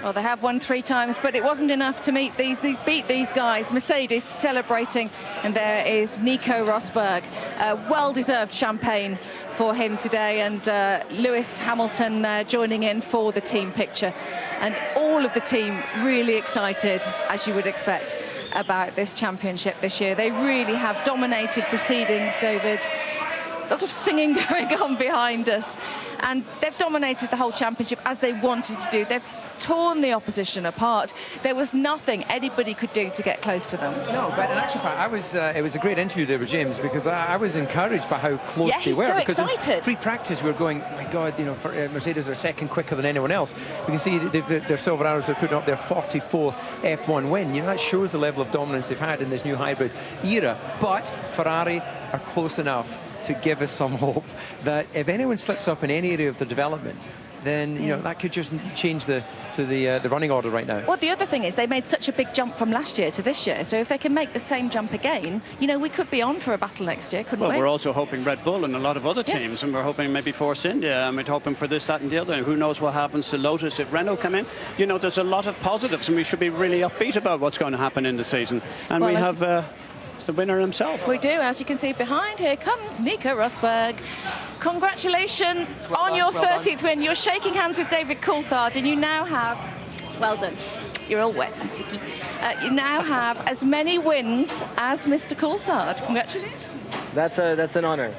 Well, they have won 3 times, but it wasn't enough to beat these guys. Mercedes celebrating, and there is Nico Rosberg. Well-deserved champagne for him today, and Lewis Hamilton joining in for the team picture. And all of the team really excited, as you would expect, about this championship this year. They really have dominated proceedings, David. A lot of singing going on behind us. And they've dominated the whole championship as they wanted to do. They've torn the opposition apart. There was nothing anybody could do to get close to them. No, but in actual fact, it was a great interview there with James, because I was encouraged by how close they were. So because excited. In pre-practice we were going, oh my God, you know, Mercedes are a second quicker than anyone else. We can see their silver arrows are putting up their 44th F1 win. You know, that shows the level of dominance they've had in this new hybrid era. But Ferrari are close enough to give us some hope that if anyone slips up in any area of the development, then you know that could just change the running order right now. Well, the other thing is they made such a big jump from last year to this year, so if they can make the same jump again, you know, we could be on for a battle next year, couldn't we? Well, we're also hoping Red Bull and a lot of other teams, and we're hoping maybe Force India, and we're hoping for this, that and the other, and who knows what happens to Lotus if Renault come in. You know, there's a lot of positives, and we should be really upbeat about what's going to happen in the season. And well, we have the winner himself. We do, as you can see behind. Here comes Nico Rosberg. Congratulations on your 30th win. You're shaking hands with David Coulthard, and you now have, well done, you're all wet and sticky. You now have as many wins as Mr. Coulthard. Congratulations. That's an honor.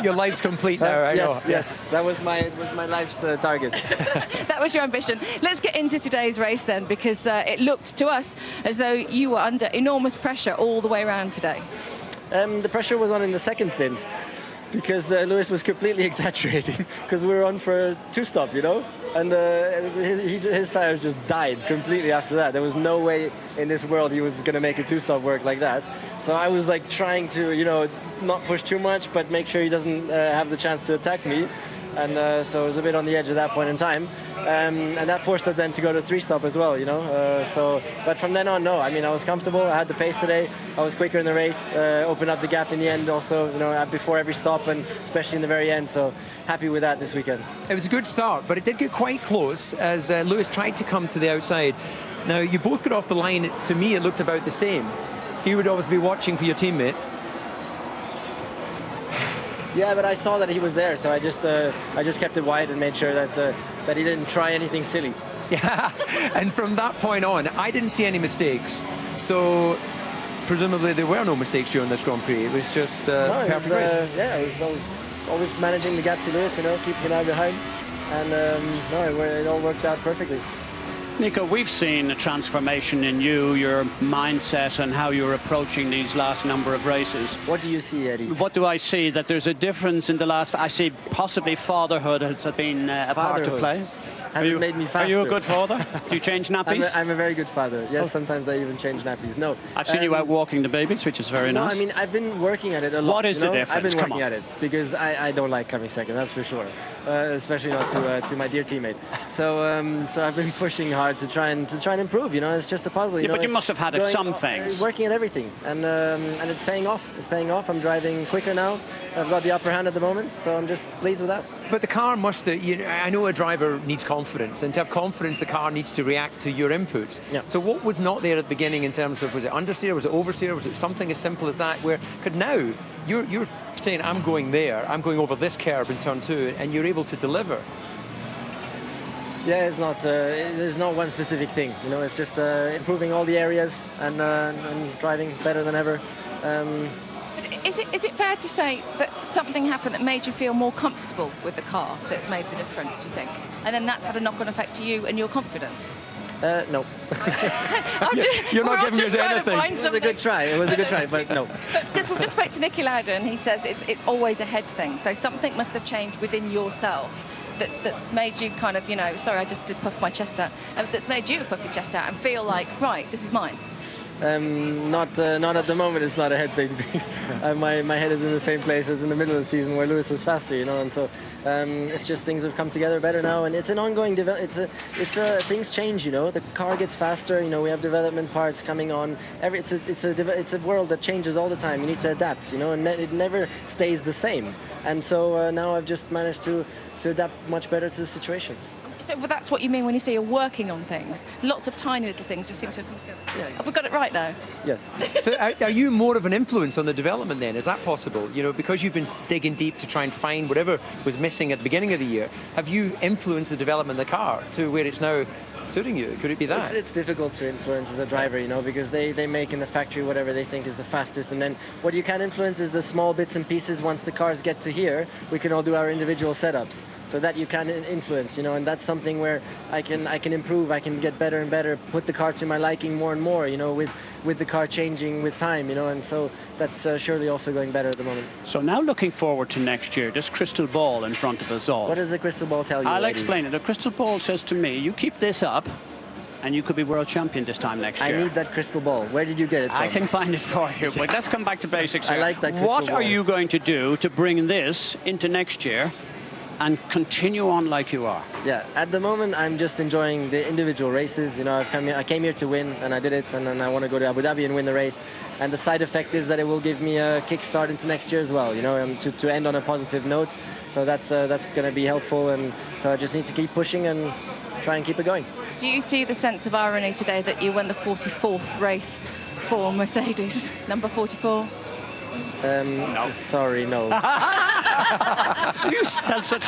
Your life's complete now, I know. Yes, that was my life's target. That was your ambition. Let's get into today's race then, because it looked to us as though you were under enormous pressure all the way around today. The pressure was on in the second stint, because Lewis was completely exaggerating, because we were on for a 2-stop, you know? And his tires just died completely after that. There was no way in this world he was going to make a 2-stop work like that. So I was like trying to, you know, not push too much, but make sure he doesn't have the chance to attack me. And so I was a bit on the edge at that point in time. And that forced us then to go to 3-stop as well, you know. But from then on, no. I mean, I was comfortable. I had the pace today. I was quicker in the race. Opened up the gap in the end also, you know, before every stop, and especially in the very end. So happy with that this weekend. It was a good start, but it did get quite close as Lewis tried to come to the outside. Now, you both got off the line. To me, it looked about the same. So you would always be watching for your teammate. Yeah, but I saw that he was there, so I just kept it wide and made sure that he didn't try anything silly. Yeah, and from that point on, I didn't see any mistakes. So presumably there were no mistakes during this Grand Prix. It was just perfect race. Yeah, I was always managing the gap to Lewis, you know, keeping an eye behind, and no, it all worked out perfectly. Nico, we've seen a transformation in you, your mindset, and how you're approaching these last number of races. What do you see, Eddie? What do I see? That there's a difference in the last... I see possibly fatherhood has been a part to play. Hasn't made me faster. Are you a good father? Do you change nappies? I'm a very good father. Yes, sometimes I even change nappies. No. I've seen you out walking the babies, which is very nice. I mean, I've been working at it a lot. What is the difference? I've been working at it because I don't like coming second, that's for sure. Especially not to my dear teammate. So I've been pushing hard to try and improve. You know, it's just a puzzle. You know, but you must have had some things. Working at everything, and it's paying off. It's paying off. I'm driving quicker now. I've got the upper hand at the moment, so I'm just pleased with that. But the car must, I know a driver needs confidence, and to have confidence, the car needs to react to your inputs. Yeah. So what was not there at the beginning in terms of, was it understeer, was it oversteer, was it something as simple as that, where, because now, you're saying, I'm going there, I'm going over this curve in turn 2, and you're able to deliver. Yeah, it's not. There's not one specific thing. You know, it's just improving all the areas and driving better than ever. Is it fair to say that something happened that made you feel more comfortable with the car that's made the difference, do you think? And then that's had a knock-on effect to you and your confidence? No. You're not giving us anything. It was a good try. It was a good try, but no. Because we've just spoke to Niki Lauda, and he says it's always a head thing. So something must have changed within yourself that's made you kind of, you know, sorry, I just did puff my chest out, that's made you puff your chest out and feel like, right, this is mine. Not at the moment. It's not a head thing. My head is in the same place as in the middle of the season where Lewis was faster, you know, and so it's just things have come together better now, and it's an ongoing development. Things change, you know. The car gets faster, you know. We have development parts coming on. It's a world that changes all the time. You need to adapt, you know, and it never stays the same. And so now I've just managed to adapt much better to the situation. So well, that's what you mean when you say you're working on things. Lots of tiny little things just seem to have come together. Yeah. Have we got it right now? Yes. So are you more of an influence on the development then? Is that possible? You know, because you've been digging deep to try and find whatever was missing at the beginning of the year, have you influenced the development of the car to where it's now suiting you? Could it be that? It's difficult to influence as a driver, you know, because they make in the factory whatever they think is the fastest, and then what you can influence is the small bits and pieces. Once the cars get to here, we can all do our individual setups, so that you can influence, you know, and that's something where I can improve, I can get better and better, put the car to my liking more and more, you know, with the car changing with time, you know, and so that's surely also going better at the moment. So now looking forward to next year, this crystal ball in front of us all. What does the crystal ball tell you? I'll lady? explain it. The crystal ball says to me, you keep this up and you could be world champion this time next year. I need that crystal ball. Where did you get it from? I can find it for you, but let's come back to basics here. I like that crystal What ball. are you going to do to bring this into next year and continue on like you are? Yeah, at the moment I'm just enjoying the individual races. You know, I came here to win, and I did it, and then I want to go to Abu Dhabi and win the race. And the side effect is that it will give me a kickstart into next year as well. You know, to end on a positive note. So that's going to be helpful, and so I just need to keep pushing and try and keep it going. Do you see the sense of irony today that you won the 44th race for Mercedes, number 44? No. Sorry, no. You tell such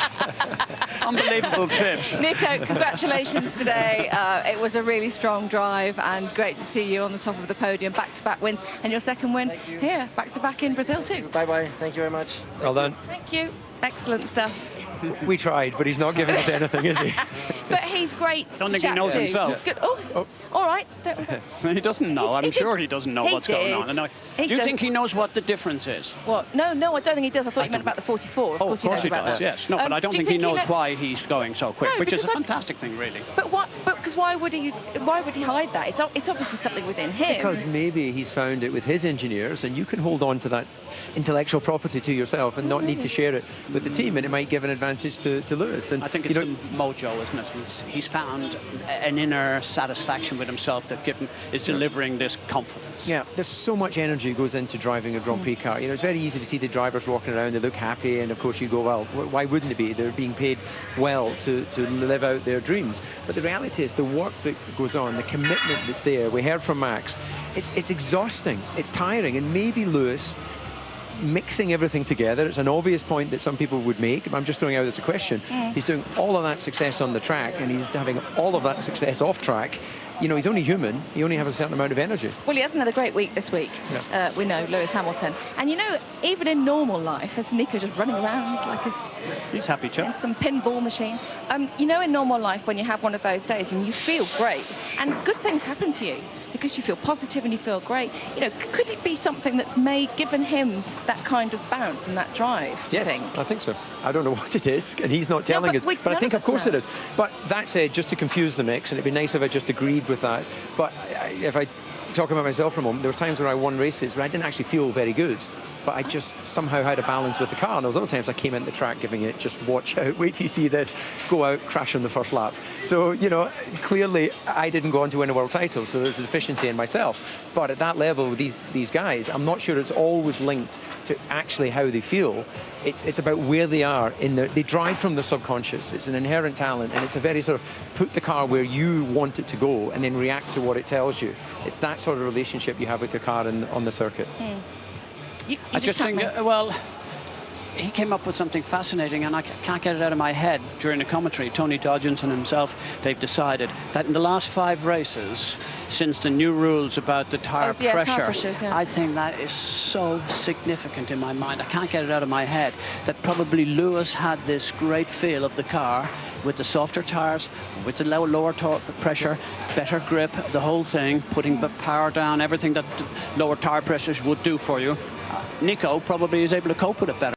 unbelievable fibs. Nico, congratulations today. It was a really strong drive and great to see you on the top of the podium, back-to-back wins, and your second win here, back-to-back in Brazil too. Bye-bye. Thank you very much. Well done. Thank you. Excellent stuff. We tried, but he's not giving us anything, is he? But he's great Don't to think he chat knows to. himself. He's good. Oh, all right. He doesn't know. I'm sure he doesn't know He what's going on. did. No, He do you does. think he knows what the difference is? What? No, I don't think he does. I thought you meant about the 44. Of course he knows about does, that. yes. No, but I don't do you think he knows know- why he's going so quick, No, which is a because fantastic thing, really. But what? But because why would he hide that? It's obviously something within him. Because maybe he's found it with his engineers, and you can hold on to that intellectual property to yourself and not need to share it with the team, and it might give an advantage to Lewis. And I think it's the mojo, isn't it? He's found an inner satisfaction with himself that is delivering this confidence. Yeah, there's so much energy goes into driving a Grand Prix car. You know, it's very easy to see the drivers walking around, they look happy, and of course you go, well, why wouldn't it be? They're being paid well to live out their dreams. But the reality is the work that goes on, the commitment that's there, we heard from Max, it's exhausting, it's tiring, and maybe Lewis, mixing everything together, it's an obvious point that some people would make, but I'm just throwing out as a question. He's doing all of that success on the track, and he's having all of that success off track. You know, he's only human. He only has a certain amount of energy. Well, he hasn't had a great week this week. Yeah. We know, Lewis Hamilton. And you know, even in normal life, as Nico just running around like He's happy, chap. in some pinball machine. You know, in normal life, when you have one of those days and you feel great, and good things happen to you because you feel positive and you feel great. You know, could it be something that's given him that kind of bounce and that drive? Do you think? I think so. I don't know what it is, and he's not telling us. But I think, of course, it is. But that said, just to confuse the mix, and it'd be nice if I just agreed with that. But if I talk about myself for a moment, there were times where I won races where I didn't actually feel very good, but I just somehow had a balance with the car. And there was other times I came into the track giving it, just watch out, wait till you see this, go out, crash on the first lap. So, you know, clearly I didn't go on to win a world title, so there's a deficiency in myself. But at that level with these guys, I'm not sure it's always linked to actually how they feel. It's about where they are they drive from the subconscious. It's an inherent talent, and it's a very sort of put the car where you want it to go and then react to what it tells you. It's that sort of relationship you have with your car on the circuit. I just think, well, he came up with something fascinating, and I can't get it out of my head during the commentary. Tony Dodginson himself, they've decided that in the last 5 races, since the new rules about the tire pressure, tire pressures, yeah. I think that is so significant in my mind. I can't get it out of my head that probably Lewis had this great feel of the car with the softer tires, with the lower pressure, better grip, the whole thing, putting the power down, everything that the lower tire pressures would do for you. Nico probably is able to cope with it better.